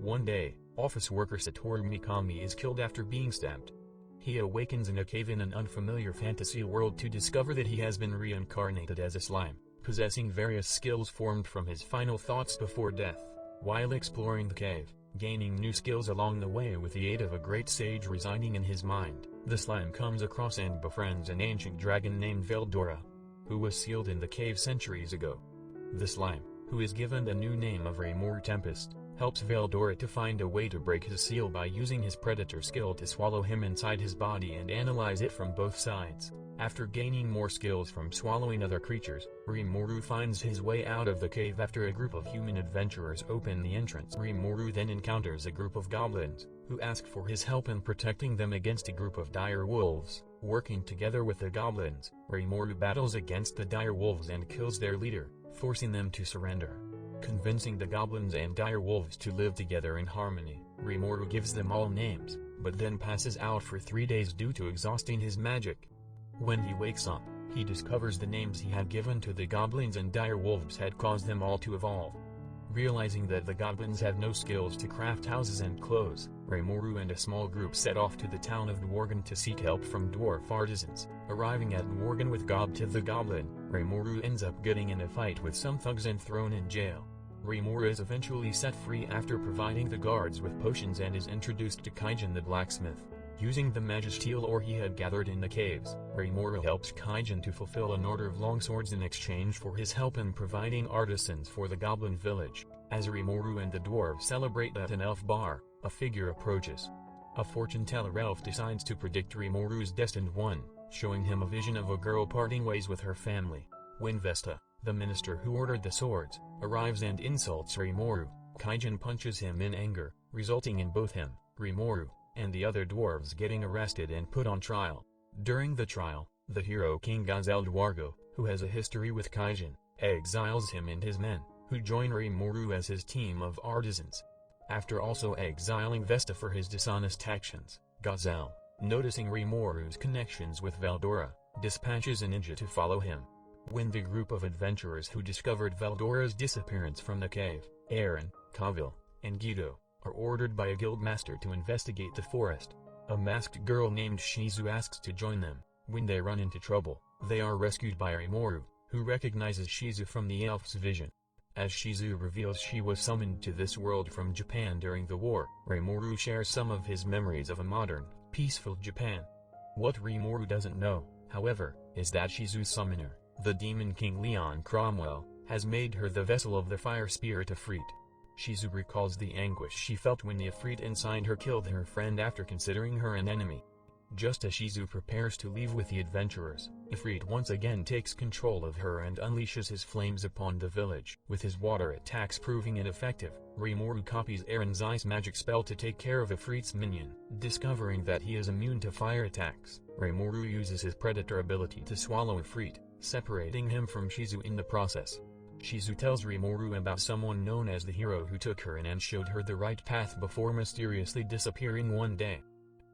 One day, office worker Satoru Mikami is killed after being stabbed. He awakens in a cave in an unfamiliar fantasy world to discover that he has been reincarnated as a slime, possessing various skills formed from his final thoughts before death. While exploring the cave, gaining new skills along the way with the aid of a great sage residing in his mind, the slime comes across and befriends an ancient dragon named Veldora, who was sealed in the cave centuries ago. The slime, who is given the new name of rimurutempest, helps Veldora to find a way to break his seal by using his predator skill to swallow him inside his body and analyze it from both sides. After gaining more skills from swallowing other creatures, Rimuru finds his way out of the cave after a group of human adventurers open the entrance. Rimuru then encounters a group of goblins, who ask for his help in protecting them against a group of dire wolves. Working together with the goblins, Rimuru battles against the dire wolves and kills their leader, forcing them to surrender. Convincing the goblins and dire wolves to live together in harmony, Rimuru gives them all names, but then passes out for 3 days due to exhausting his magic. When he wakes up, he discovers the names he had given to the goblins and dire wolves had caused them all to evolve. Realizing that the goblins have no skills to craft houses and clothes, Rimuru and a small group set off to the town of Dwargon to seek help from dwarf artisans. Arriving at Dwargon with Gobta the goblin, Rimuru ends up getting in a fight with some thugs and thrown in jail. Rimuru is eventually set free after providing the guards with potions and is introduced to Kaijin the blacksmith. Using the magisteel ore he had gathered in the caves, Rimuru helps Kaijin to fulfill an order of longswords in exchange for his help in providing artisans for the goblin village. As Rimuru and the dwarves celebrate at an elf bar, a figure approaches. A fortune-teller elf decides to predict Rimuru's destined one, showing him a vision of a girl parting ways with her family. When Vesta, the minister who ordered the swords, arrives and insults Rimuru, Kaijin punches him in anger, resulting in both him, Rimuru, and the other dwarves getting arrested and put on trial. During the trial, the hero King Gazelle Dwargo, who has a history with Kaijin, exiles him and his men, who join Rimuru as his team of artisans. After also exiling Vesta for his dishonest actions, Gazelle, noticing Rimuru's connections with Veldora, dispatches a ninja to follow him. When the group of adventurers who discovered Veldora's disappearance from the cave, Aaron, Kavil, and Guido, are ordered by a guild master to investigate the forest. A masked girl named Shizu asks to join them. When they run into trouble, they are rescued by Rimuru, who recognizes Shizu from the elf's vision. As Shizu reveals she was summoned to this world from Japan during the war, Rimuru shares some of his memories of a modern, peaceful Japan. What Rimuru doesn't know, however, is that Shizu's summoner, the demon king Leon Cromwell, has made her the vessel of the fire spirit Ifrit. Shizu recalls the anguish she felt when the Ifrit inside her killed her friend after considering her an enemy. Just as Shizu prepares to leave with the adventurers, Ifrit once again takes control of her and unleashes his flames upon the village. With his water attacks proving ineffective, Rimuru copies Aaron's ice magic spell to take care of Ifrit's minion. Discovering that he is immune to fire attacks, Rimuru uses his predator ability to swallow Ifrit, separating him from Shizu in the process. Shizu tells Rimuru about someone known as the hero who took her in and showed her the right path before mysteriously disappearing one day.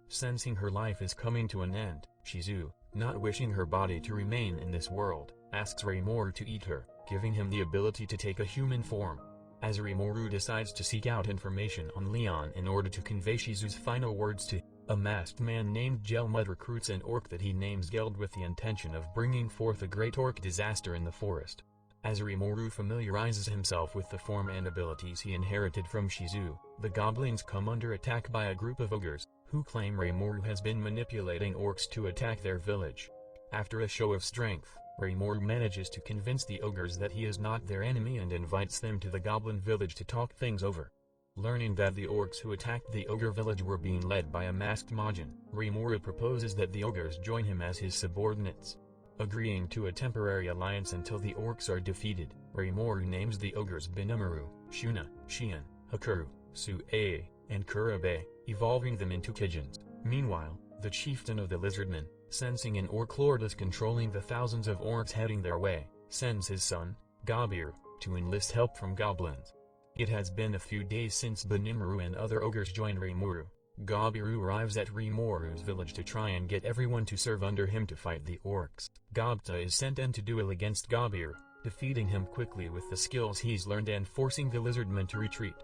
Sensing her life is coming to an end, Shizu, not wishing her body to remain in this world, asks Rimuru to eat her, giving him the ability to take a human form. As Rimuru decides to seek out information on Leon in order to convey Shizu's final words to a masked man named Gelmud recruits an orc that he names Geld with the intention of bringing forth a great orc disaster in the forest. As Rimuru familiarizes himself with the form and abilities he inherited from Shizu, the goblins come under attack by a group of ogres, who claim Rimuru has been manipulating orcs to attack their village. After a show of strength, Rimuru manages to convince the ogres that he is not their enemy and invites them to the goblin village to talk things over. Learning that the orcs who attacked the ogre village were being led by a masked Majin, Rimuru proposes that the ogres join him as his subordinates. Agreeing to a temporary alliance until the orcs are defeated, Rimuru names the ogres Binamuru, Shuna, Shion, Hakuru, Su-A, and Kurabe, evolving them into Kijins. Meanwhile, the chieftain of the lizardmen, sensing an orc lord is controlling the thousands of orcs heading their way, sends his son, Gabiru, to enlist help from goblins. It has been a few days since Binamuru and other ogres joined Rimuru. Gabiru arrives at Rimuru's village to try and get everyone to serve under him to fight the orcs. Gobta is sent in to duel against Gabiru, defeating him quickly with the skills he's learned and forcing the lizardmen to retreat.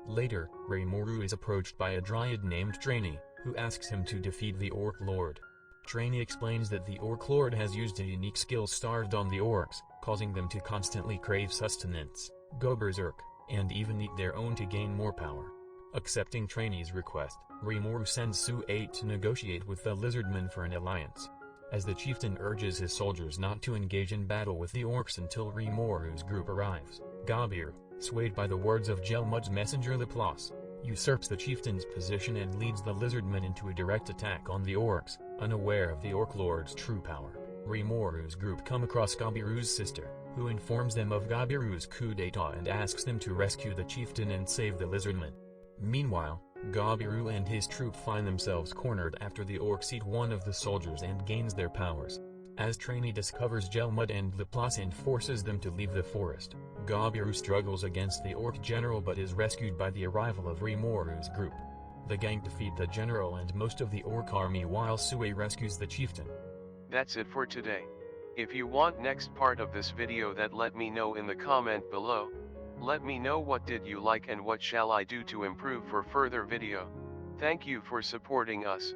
Later, Rimuru is approached by a dryad named Trainee, who asks him to defeat the Orc Lord. Trainee explains that the Orc Lord has used a unique skill starved on the orcs, causing them to constantly crave sustenance, go berserk, and even eat their own to gain more power. Accepting Trainee's request, Rimuru sends Sue-8 to negotiate with the Lizardmen for an alliance. As the chieftain urges his soldiers not to engage in battle with the orcs until Rimuru's group arrives, Gabiru, swayed by the words of Gelmud's messenger Laplace, usurps the chieftain's position and leads the Lizardmen into a direct attack on the orcs, unaware of the Orc Lord's true power. Rimuru's group come across Gabiru's sister, who informs them of Gabiru's coup d'etat and asks them to rescue the chieftain and save the Lizardmen. Meanwhile, Gabiru and his troop find themselves cornered after the orcs eat one of the soldiers and gains their powers. As Trainee discovers Gelmud and Laplace and forces them to leave the forest, Gabiru struggles against the orc general but is rescued by the arrival of Rimuru's group. The gang defeat the general and most of the orc army while Sue rescues the chieftain. That's it for today. If you want next part of this video, that let me know in the comment below. Let me know what did you like and what shall I do to improve for further video. Thank you for supporting us.